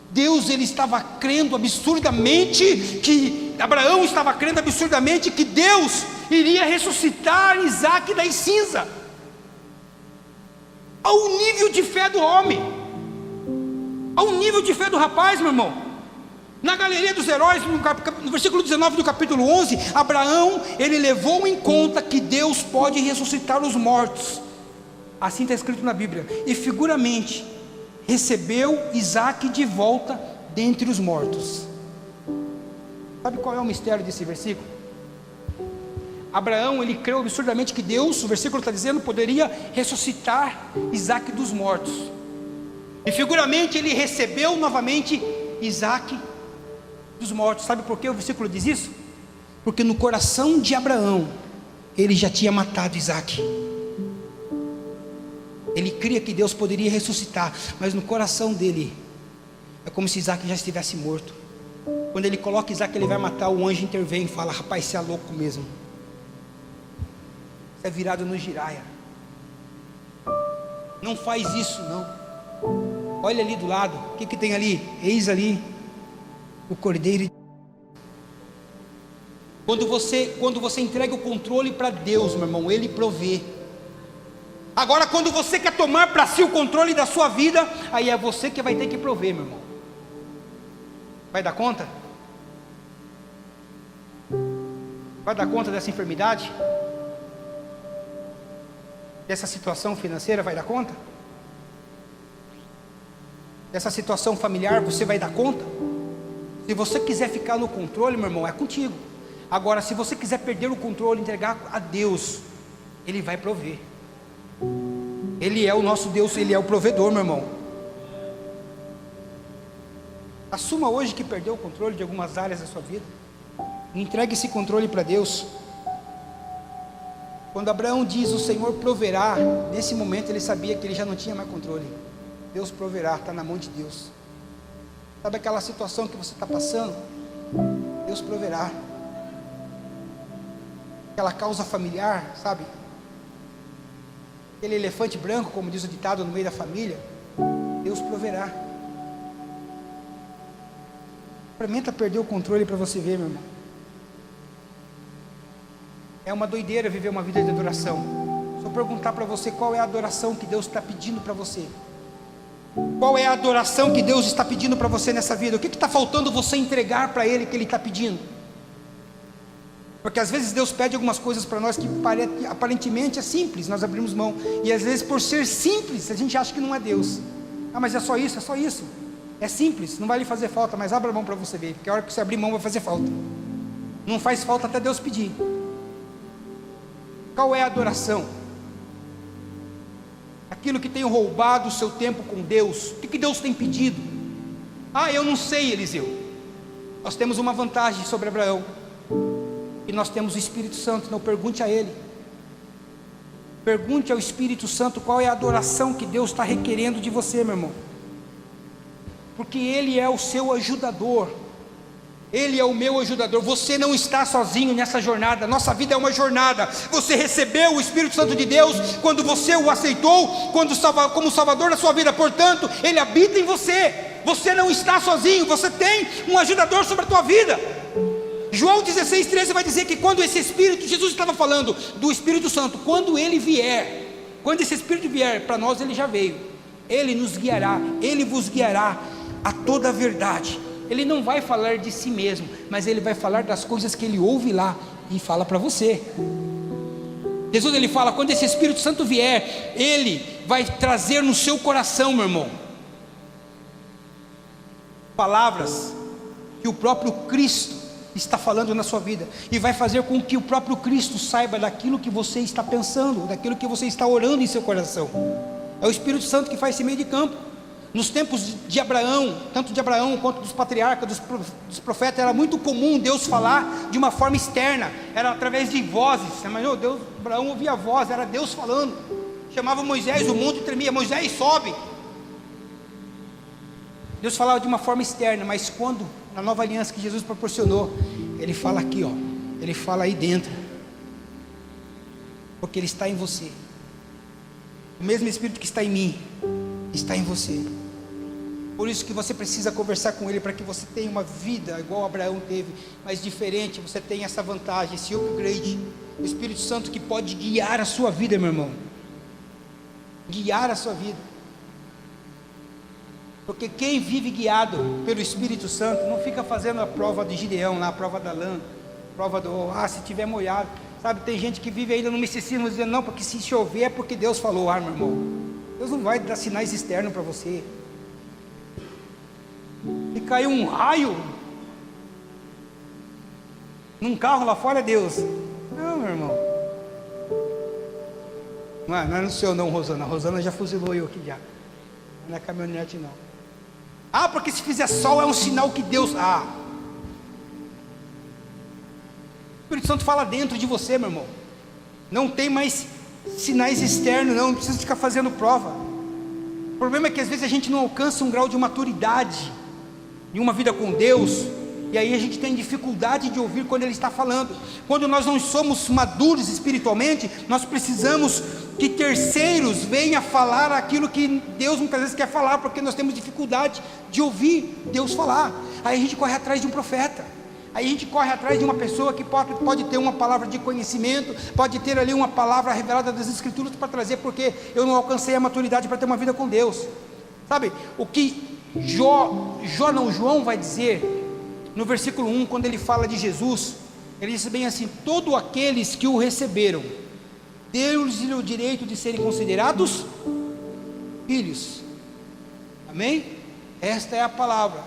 Speaker 1: Deus, ele estava crendo absurdamente que Abraão estava crendo absurdamente que Deus iria ressuscitar Isaque das cinzas. Ao nível de fé do homem, ao nível de fé do rapaz, meu irmão. Na galeria dos heróis, no versículo 19 do capítulo 11, Abraão, ele levou em conta que Deus pode ressuscitar os mortos. Assim está escrito na Bíblia. E figuramente, recebeu Isaque de volta dentre os mortos. Sabe qual é o mistério desse versículo? Abraão, ele creu absurdamente que Deus, o versículo está dizendo, poderia ressuscitar Isaque dos mortos. E figuramente, ele recebeu novamente Isaque dos mortos. Sabe por que o versículo diz isso? Porque no coração de Abraão, ele já tinha matado Isaque. Ele cria que Deus poderia ressuscitar, mas no coração dele, É como se Isaac já estivesse morto. Quando ele coloca Isaac, ele vai matar, o anjo intervém e fala: rapaz, você é louco mesmo, você é virado no giraia, não faz isso não. Olha ali do lado, o que tem ali? Eis ali o cordeiro. Quando você entrega o controle para Deus, meu irmão, Ele provê. Agora, quando você quer tomar para si o controle da sua vida, aí é você que vai ter que prover, meu irmão. Vai dar conta? Vai dar conta dessa enfermidade? Dessa situação financeira, vai dar conta? Dessa situação familiar, você vai dar conta? Se você quiser ficar no controle, meu irmão, é contigo. Agora, se você quiser perder o controle, entregar a Deus, Ele vai prover. Ele é o nosso Deus, Ele é o provedor, meu irmão. Assuma hoje que perdeu o controle de algumas áreas da sua vida. Entregue esse controle para Deus. Quando Abraão diz: o Senhor proverá, nesse momento ele sabia que ele já não tinha mais controle. Deus proverá, está na mão de Deus. Sabe aquela situação que você está passando? Deus proverá. Aquela causa familiar, sabe? Aquele elefante branco, como diz o ditado, no meio da família. Deus proverá. Experimenta perder o controle para você ver, meu irmão. É uma doideira viver uma vida de adoração. Se eu perguntar para você qual é a adoração que Deus está pedindo para você, qual é a adoração que Deus está pedindo para você nessa vida? O que está faltando você entregar para Ele que Ele está pedindo? Porque às vezes Deus pede algumas coisas para nós que aparentemente é simples, nós abrimos mão. E às vezes por ser simples, a gente acha que não é Deus. Ah, mas é só isso, é só isso. É simples, não vai lhe fazer falta, mas abra a mão para você ver. Porque a hora que você abrir mão vai fazer falta. Não faz falta até Deus pedir. Qual é a adoração? Aquilo que tem roubado o seu tempo com Deus. O que Deus tem pedido? Ah, eu não sei, Eliseu. Nós temos uma vantagem sobre Abraão. E nós temos o Espírito Santo. Não pergunte a Ele. Pergunte ao Espírito Santo qual é a adoração que Deus está requerendo de você, meu irmão. Porque Ele é o seu ajudador. Ele é o meu ajudador. Você não está sozinho nessa jornada. Nossa vida é uma jornada. Você recebeu o Espírito Santo de Deus quando você o aceitou como Salvador da sua vida. Portanto, Ele habita em você. Você não está sozinho. Você tem um ajudador sobre a tua vida. João 16:13 vai dizer que quando esse Espírito, Jesus estava falando do Espírito Santo, quando Ele vier, quando esse Espírito vier, para nós Ele já veio. Ele nos guiará, Ele vos guiará a toda a verdade. Ele não vai falar de si mesmo, mas Ele vai falar das coisas que Ele ouve lá e fala para você. Jesus, Ele fala, quando esse Espírito Santo vier, Ele vai trazer no seu coração, meu irmão, palavras que o próprio Cristo está falando na sua vida, e vai fazer com que o próprio Cristo saiba daquilo que você está pensando, daquilo que você está orando em seu coração. É o Espírito Santo que faz esse meio de campo. Nos tempos de Abraão, tanto de Abraão quanto dos patriarcas, dos profetas, era muito comum Deus falar de uma forma externa, era através de vozes. Mas Deus, Abraão ouvia a voz, era Deus falando. Chamava Moisés, o mundo tremia, Moisés sobe. Deus falava de uma forma externa, mas quando, na nova aliança que Jesus proporcionou, Ele fala aqui, ó, Ele fala aí dentro, porque Ele está em você. O mesmo Espírito que está em mim, está em você. Por isso que você precisa conversar com Ele, para que você tenha uma vida igual Abraão teve, mas diferente. Você tem essa vantagem, esse upgrade, o Espírito Santo que pode guiar a sua vida, meu irmão, guiar a sua vida. Porque quem vive guiado pelo Espírito Santo não fica fazendo a prova de Gideão, lá, a prova da lã, a prova do, se tiver molhado, sabe, tem gente que vive ainda no misticismo, dizendo, não, porque se chover é porque Deus falou. Meu irmão, Deus não vai dar sinais externos para você. Se caiu um raio num carro lá fora, é Deus. Não, meu irmão, não é no seu não, Rosana. A Rosana já fuzilou eu aqui já. Não é caminhonete não. Porque se fizer sol é um sinal que Deus... O Espírito Santo fala dentro de você, meu irmão. Não tem mais sinais externos, não precisa ficar fazendo prova. O problema é que às vezes a gente não alcança um grau de maturidade em uma vida com Deus, e aí a gente tem dificuldade de ouvir quando Ele está falando. Quando nós não somos maduros espiritualmente, nós precisamos que terceiros venham falar aquilo que Deus muitas vezes quer falar, porque nós temos dificuldade de ouvir Deus falar. Aí a gente corre atrás de um profeta, aí a gente corre atrás de uma pessoa que pode ter uma palavra de conhecimento, pode ter ali uma palavra revelada das Escrituras para trazer, porque eu não alcancei a maturidade para ter uma vida com Deus. Sabe, o que João vai dizer no versículo 1, quando ele fala de Jesus, ele diz bem assim: todos aqueles que o receberam, deu-lhes o direito de serem considerados filhos. Amém? Esta é a palavra.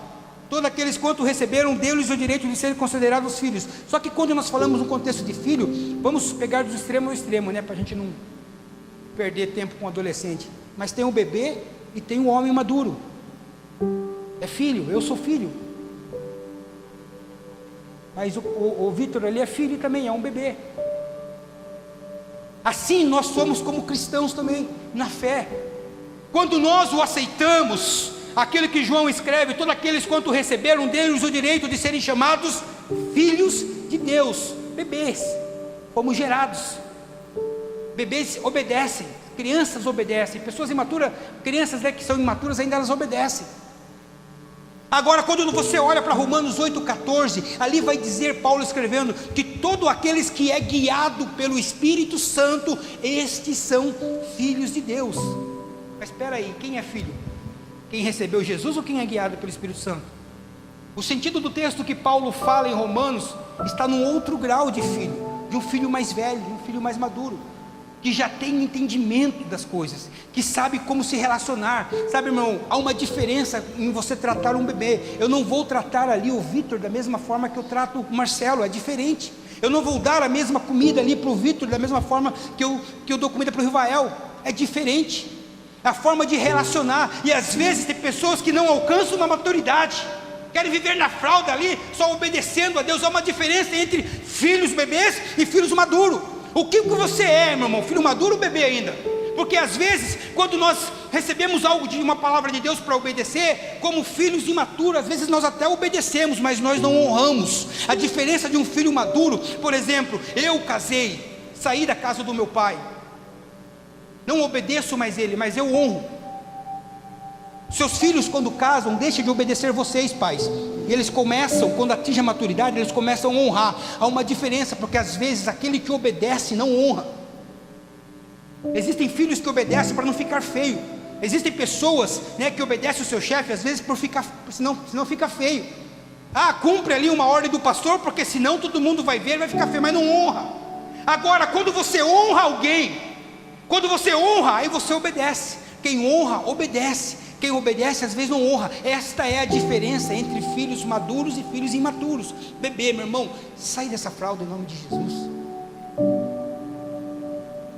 Speaker 1: Todos aqueles quanto receberam, deu-lhes o direito de serem considerados filhos. Só que quando nós falamos no contexto de filho, vamos pegar do extremo ao extremo, né? Para a gente não perder tempo com o adolescente. Mas tem o bebê e tem o homem maduro. É filho, eu sou filho. Mas o Vitor ali é filho também, é um bebê. Assim nós somos como cristãos também, na fé. Quando nós o aceitamos, aquilo que João escreve: todos aqueles quanto receberam, deles o direito de serem chamados filhos de Deus. Bebês, fomos gerados. Bebês obedecem, crianças obedecem, pessoas imaturas, crianças que são imaturas ainda elas obedecem. Agora, quando você olha para Romanos 8,14, ali vai dizer, Paulo escrevendo, que todos aqueles que é guiado pelo Espírito Santo, estes são filhos de Deus. Mas espera aí, quem é filho? Quem recebeu Jesus ou quem é guiado pelo Espírito Santo? O sentido do texto que Paulo fala em Romanos está num outro grau de filho, de um filho mais velho, de um filho mais maduro, que já tem entendimento das coisas, que sabe como se relacionar. Sabe, irmão, há uma diferença em você tratar um bebê. Eu não vou tratar ali o Vitor da mesma forma que eu trato o Marcelo, é diferente. Eu não vou dar a mesma comida ali para o Vitor da mesma forma que eu dou comida para o Rivael, é diferente. A forma de relacionar, e às vezes tem pessoas que não alcançam uma maturidade, querem viver na fralda ali, só obedecendo a Deus. Há uma diferença entre filhos bebês e filhos maduros. O que você é, meu irmão? Filho maduro ou bebê ainda? Porque às vezes, quando nós recebemos algo de uma palavra de Deus para obedecer, como filhos imaturos, às vezes nós até obedecemos, mas nós não honramos. A diferença de um filho maduro, por exemplo, eu casei, saí da casa do meu pai, não obedeço mais ele, mas eu honro. Seus filhos, quando casam, deixam de obedecer vocês, pais, e eles começam, quando atingem a maturidade, eles começam a honrar. Há uma diferença, porque às vezes aquele que obedece não honra. Existem filhos que obedecem para não ficar feio. Existem pessoas, que obedecem o seu chefe, às vezes por ficar, senão fica feio. Cumpre ali uma ordem do pastor, porque senão todo mundo vai ver, vai ficar feio, mas não honra. Agora, quando você honra alguém, quando você honra, aí você obedece. Quem honra, obedece. Quem obedece às vezes não honra. Esta é a diferença entre filhos maduros e filhos imaturos. Bebê, meu irmão, sai dessa fralda em nome de Jesus.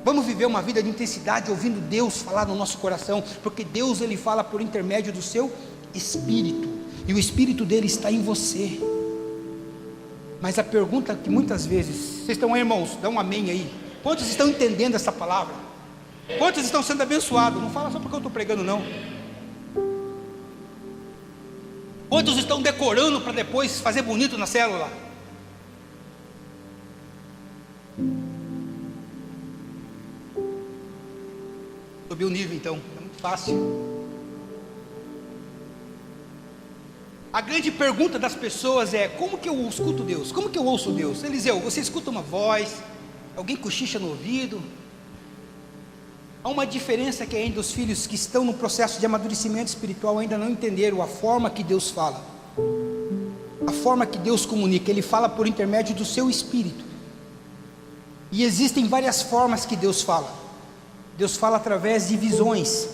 Speaker 1: Vamos viver uma vida de intensidade, ouvindo Deus falar no nosso coração, porque Deus, Ele fala por intermédio do seu Espírito, e o Espírito dele está em você. Mas a pergunta que muitas vezes, vocês estão aí, irmãos, dá um amém aí. Quantos estão entendendo essa palavra? Quantos estão sendo abençoados? Não fala só porque eu estou pregando, não. Quantos estão decorando para depois fazer bonito na célula? Subiu o nível então, é muito fácil. A grande pergunta das pessoas é: como que eu escuto Deus? Como que eu ouço Deus? Eliseu, você escuta uma voz, alguém cochicha no ouvido? Há uma diferença que ainda os filhos que estão no processo de amadurecimento espiritual ainda não entenderam a forma que Deus fala, a forma que Deus comunica. Ele fala por intermédio do seu Espírito, e existem várias formas que Deus fala. Deus fala através de visões.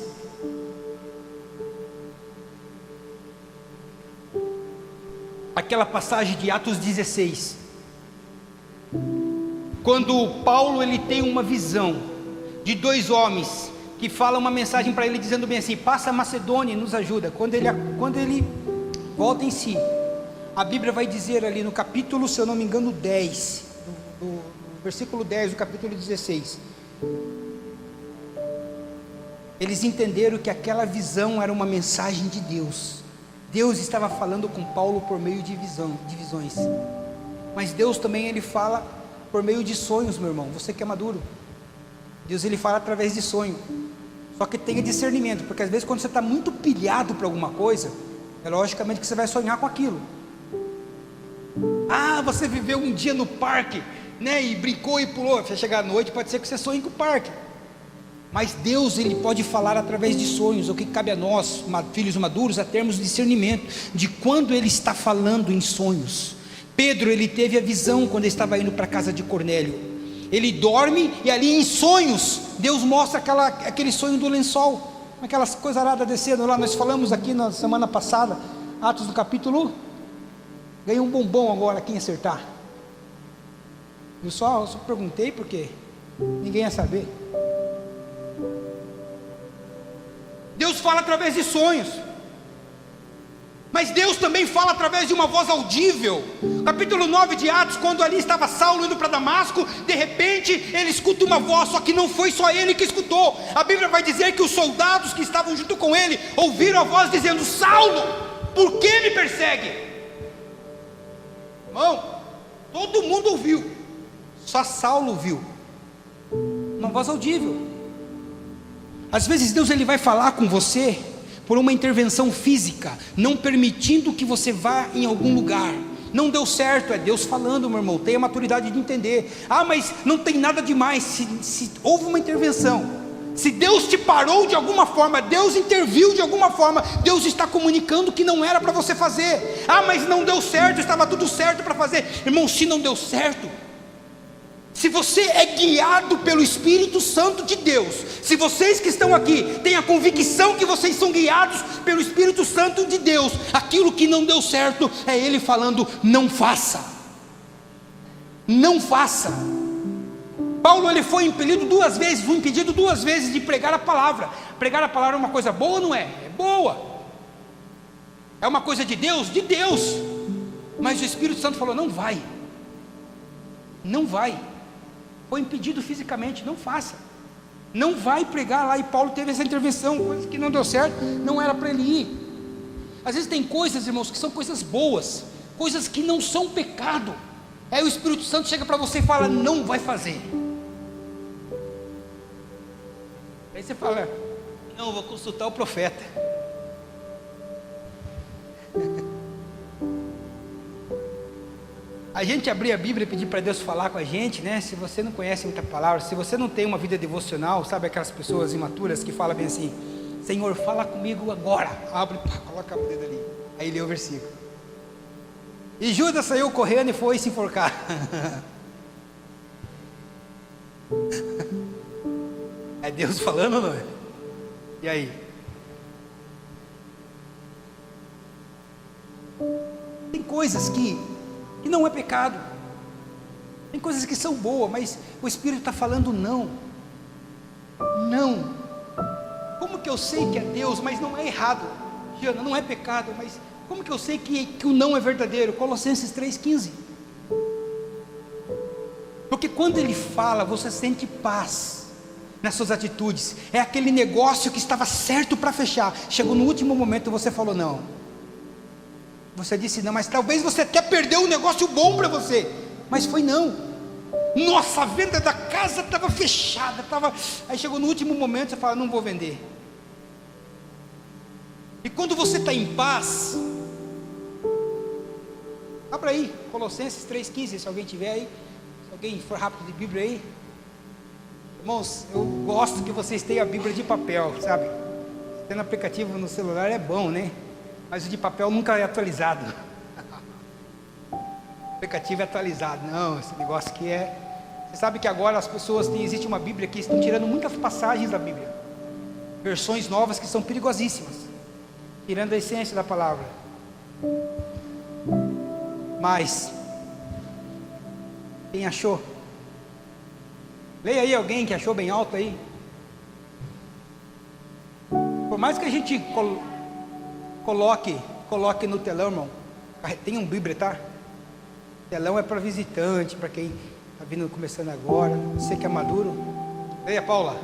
Speaker 1: Aquela passagem de Atos 16, quando Paulo ele tem uma visão de dois homens que falam uma mensagem para ele dizendo bem assim: passa a Macedônia e nos ajuda. Quando ele volta em si, a Bíblia vai dizer ali no capítulo, se eu não me engano, 10, do versículo 10 do capítulo 16, eles entenderam que aquela visão era uma mensagem de Deus, Deus estava falando com Paulo por meio de visões. Mas Deus também, Ele fala por meio de sonhos, meu irmão. Você que é maduro, Deus, Ele fala através de sonho. Só que tenha discernimento, porque às vezes quando você está muito pilhado para alguma coisa, é logicamente que você vai sonhar com aquilo. Você viveu um dia no parque, né, e brincou e pulou. Você chegar à noite, pode ser que você sonhe com o parque. Mas Deus, Ele pode falar através de sonhos. O que cabe a nós, filhos maduros, é termos discernimento de quando Ele está falando em sonhos. Pedro, ele teve a visão quando ele estava indo para a casa de Cornélio. Ele dorme e ali em sonhos, Deus mostra aquele sonho do lençol, aquelas coisas aradas descendo lá. Nós falamos aqui na semana passada, Atos do capítulo. Ganhei um bombom agora, quem acertar. Eu só perguntei porque ninguém ia saber. Deus fala através de sonhos, mas Deus também fala através de uma voz audível. Capítulo 9 de Atos, quando ali estava Saulo indo para Damasco, de repente ele escuta uma voz, só que não foi só ele que escutou. A Bíblia vai dizer que os soldados que estavam junto com ele ouviram a voz dizendo: Saulo, por que me persegue? Irmão, todo mundo ouviu, só Saulo viu. Uma voz audível. Às vezes Deus, Ele vai falar com você por uma intervenção física, não permitindo que você vá em algum lugar. Não deu certo, é Deus falando, meu irmão. Tenha a maturidade de entender. Mas não tem nada demais. Se houve uma intervenção, se Deus te parou de alguma forma, Deus interviu de alguma forma, Deus está comunicando que não era para você fazer. Mas não deu certo, estava tudo certo para fazer. Irmão, se não deu certo, se você é guiado pelo Espírito Santo de Deus, se vocês que estão aqui têm a convicção que vocês são guiados pelo Espírito Santo de Deus, aquilo que não deu certo é Ele falando: não faça, não faça. Paulo, ele foi impedido duas vezes de pregar a palavra. Pregar a palavra é uma coisa boa ou não é? É boa. É uma coisa de Deus? De Deus. Mas o Espírito Santo falou: não vai, não vai. Foi impedido fisicamente, não faça, não vai pregar lá. E Paulo teve essa intervenção, coisa que não deu certo, não era para ele ir. Às vezes tem coisas, irmãos, que são coisas boas, coisas que não são pecado. Aí o Espírito Santo chega para você e fala: não vai fazer. Aí você fala: não, vou consultar o profeta. A gente abrir a Bíblia e pedir para Deus falar com a gente, né? Se você não conhece muita palavra, se você não tem uma vida devocional, sabe aquelas pessoas imaturas que falam bem assim: Senhor, fala comigo agora. Abre, coloca o dedo ali. Aí lê o versículo. E Judas saiu correndo e foi se enforcar. É Deus falando ou não é? E aí? Tem coisas que não é pecado, tem coisas que são boas, mas o Espírito está falando não. Como que eu sei que é Deus, mas não é errado? Giana, não é pecado, mas como que eu sei que o não é verdadeiro? Colossenses 3,15. Porque quando Ele fala, você sente paz nas suas atitudes. É aquele negócio que estava certo para fechar, chegou no último momento e você falou não. Você disse não, mas talvez você até perdeu um negócio bom para você, mas foi não. Nossa, a venda da casa estava fechada, aí chegou no último momento, você fala: não vou vender. E quando você está em paz, abra aí, Colossenses 3,15, se alguém tiver aí, se alguém for rápido de Bíblia aí. Irmãos, eu gosto que vocês tenham a Bíblia de papel, sabe? Tendo aplicativo no celular é bom, né? Mas o de papel nunca é atualizado. O aplicativo é atualizado. Não, esse negócio aqui é... Você sabe que agora as pessoas existe uma Bíblia que estão tirando muitas passagens da Bíblia, versões novas que são perigosíssimas, tirando a essência da palavra. Mas quem achou? Leia aí alguém que achou bem alto aí. Por mais que a gente coloque no telão, irmão, tem um Bíblia, tá? Telão é para visitante, para quem está vindo começando agora, você que é maduro. Leia, Paula.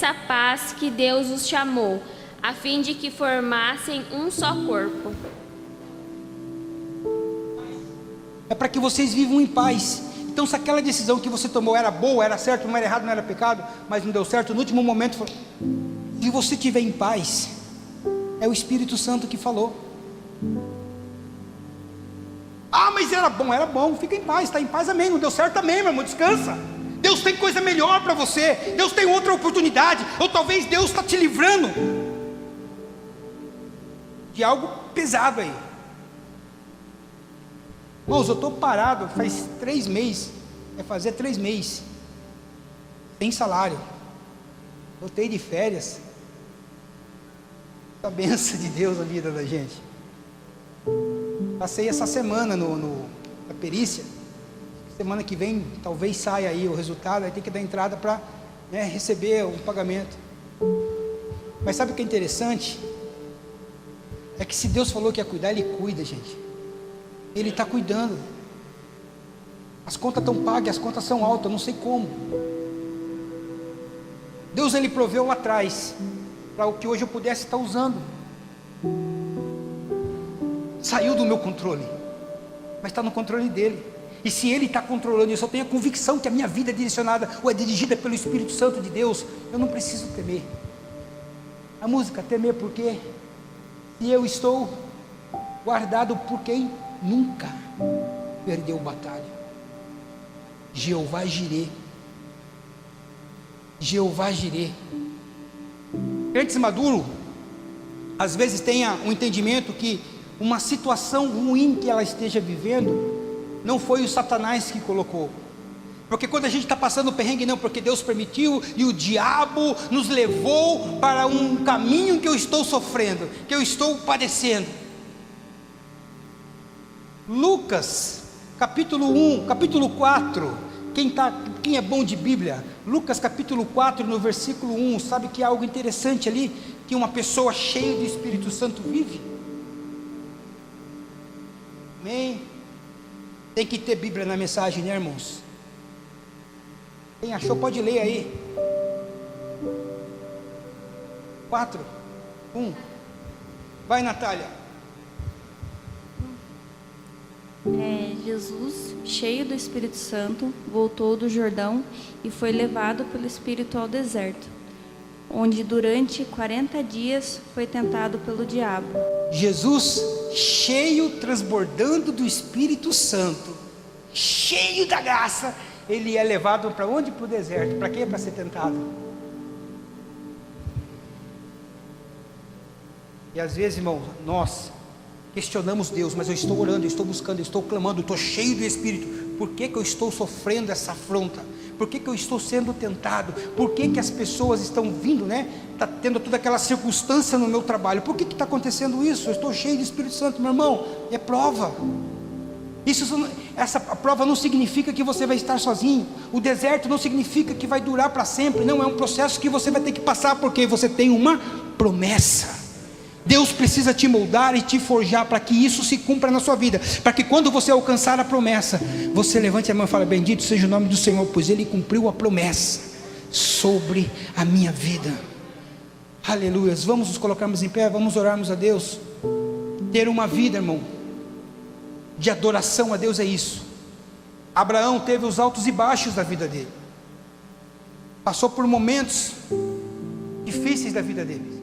Speaker 2: essa paz que Deus os chamou, a fim de que formassem um só corpo.
Speaker 1: É para que vocês vivam em paz. Então, se aquela decisão que você tomou era boa, era certo, não era errado, não era pecado, mas não deu certo, no último momento, se você estiver em paz, é o Espírito Santo que falou. Ah, mas era bom, fica em paz, está em paz, amém. Não deu certo, amém, meu irmão, descansa. Deus tem coisa melhor para você, Deus tem outra oportunidade, ou talvez Deus está te livrando de algo pesado aí. Irmãos, eu estou parado faz 3 meses, vai fazer 3 meses, sem salário, voltei de férias, a bênção de Deus na vida da gente. Passei essa semana na perícia, semana que vem talvez saia aí o resultado, aí tem que dar entrada para receber o pagamento. Mas sabe o que é interessante? É que se Deus falou que ia cuidar, Ele cuida, gente. Ele está cuidando. As contas estão pagas, as contas são altas, não sei como. Deus, Ele proveu lá atrás, para o que hoje eu pudesse estar usando. Saiu do meu controle, mas está no controle dEle. E se Ele está controlando isso, eu tenho a convicção que a minha vida é direcionada ou é dirigida pelo Espírito Santo de Deus, eu não preciso temer. A música, temer por quê? E eu estou guardado por quem nunca perdeu batalha. Jeová Jirê. Jeová Jirê. Crentes maduros, às vezes tenha um entendimento que uma situação ruim que ela esteja vivendo, não foi o Satanás que colocou. Porque quando a gente está passando perrengue, não, porque Deus permitiu e o diabo nos levou para um caminho que eu estou sofrendo, que eu estou padecendo. Lucas, capítulo 1, capítulo 4, quem é bom de Bíblia, Lucas capítulo 4, no versículo 1, sabe que há algo interessante ali, que uma pessoa cheia do Espírito Santo vive? Amém? Tem que ter Bíblia na mensagem, né, irmãos? Quem achou pode ler aí. 4, 1. Vai, Natália.
Speaker 3: Jesus, cheio do Espírito Santo, voltou do Jordão e foi levado pelo Espírito ao deserto, onde durante 40 dias foi tentado pelo diabo.
Speaker 1: Jesus, cheio, transbordando do Espírito Santo, cheio da graça, ele é levado para onde? Para o deserto. Para quê? Para ser tentado. E às vezes, irmão, nós questionamos Deus, mas eu estou orando, eu estou buscando, eu estou clamando, eu estou cheio do Espírito. Por que eu estou sofrendo essa afronta? Por que eu estou sendo tentado? Por que as pessoas estão vindo, está tendo toda aquela circunstância no meu trabalho? Por que está acontecendo isso? Eu estou cheio do Espírito Santo, meu irmão. É prova. A prova não significa que você vai estar sozinho. O deserto não significa que vai durar para sempre. Não, é um processo que você vai ter que passar, porque você tem uma promessa. Deus precisa te moldar e te forjar para que isso se cumpra na sua vida, para que quando você alcançar a promessa, você levante a mão e fale: bendito seja o nome do Senhor, pois Ele cumpriu a promessa sobre a minha vida. Aleluias. Vamos nos colocarmos em pé, vamos orarmos a Deus. Ter uma vida, irmão, de adoração a Deus é isso. Abraão teve os altos e baixos da vida dele, passou por momentos difíceis da vida dele.